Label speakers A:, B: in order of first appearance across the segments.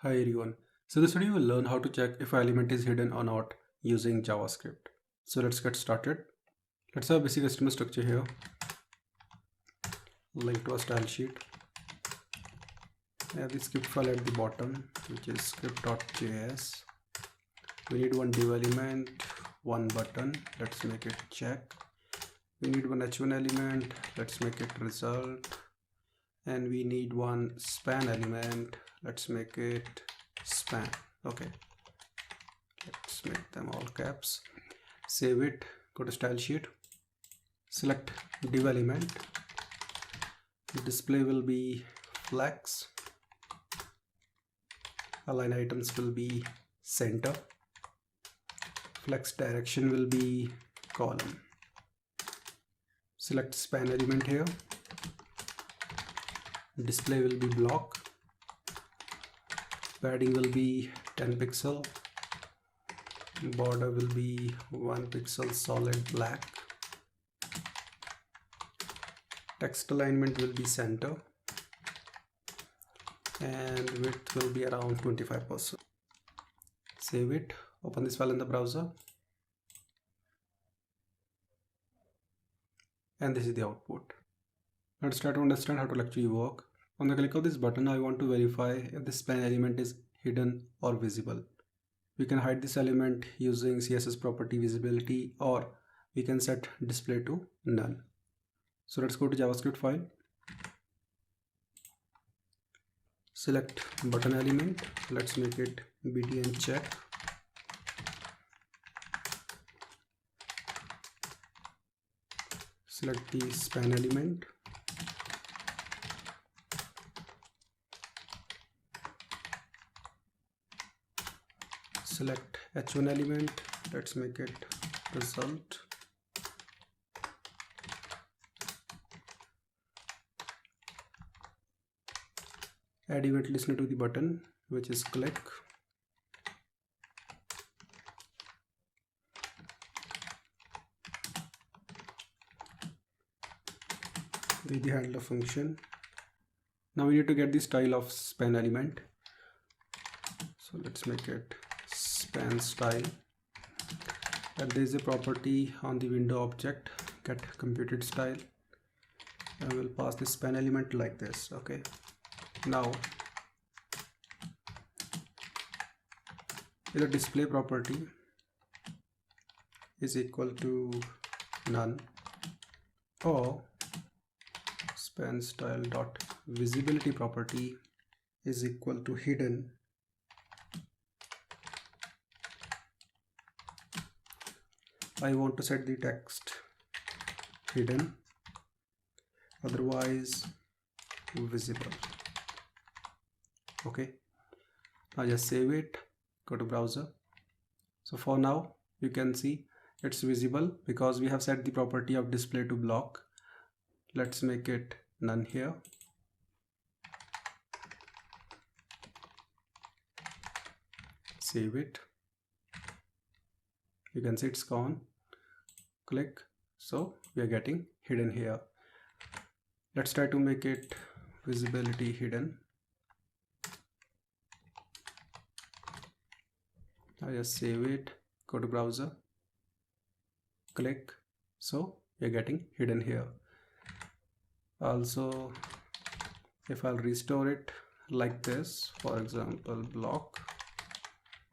A: Hi everyone. So this video will learn how to check if an element is hidden or not using JavaScript. So let's get started. Let's have a basic HTML structure here. Link to a style sheet. I have the script file at the bottom, which is script.js. We need one div element, one button. Let's make it check. We need one h1 element. Let's make it result. And we need one span element. Let's make it span. Okay, let's make them all caps. Save it, go to style sheet, select div element. Display will be flex, align items will be center, flex direction will be column. Select span element here, display will be block, padding will be 10 pixel, border will be 1 pixel solid black, text alignment will be center, and width will be around 25%. Save it, open this file in the browser, and this is the output. Let's try to understand how to actually work. On the click of this button, I want to verify if this span element is hidden or visible. We can hide this element using CSS property visibility, or we can set display to none. So let's go to JavaScript file. Select button element. Let's make it btn check. Select the span element. Select h1 element. Let's make it result. Add event listener to the button, which is click. The handler function. Now we need to get the style of span element. So let's make it span style. And there is a property on the window object, get computed style. I will pass the span element like this. Okay. Now the display property is equal to none, or span style dot visibility property is equal to hidden. I want to set the text hidden, otherwise visible. Okay, now just save it, go to browser. So for now you can see it's visible because we have set the property of display to block. Let's make it none here. Save it. You can see it's gone. Click. So we are getting hidden here. Let's try to make it visibility hidden. I just save it, go to browser, click. So we are getting hidden here. Also, if I'll restore it like this, for example, block,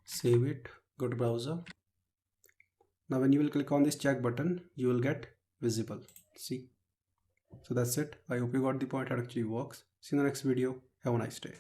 A: save it, go to browser. Now when you will click on this check button, you will get visible. See? So that's it. I hope you got the point how it actually works. See you in the next video. Have a nice day.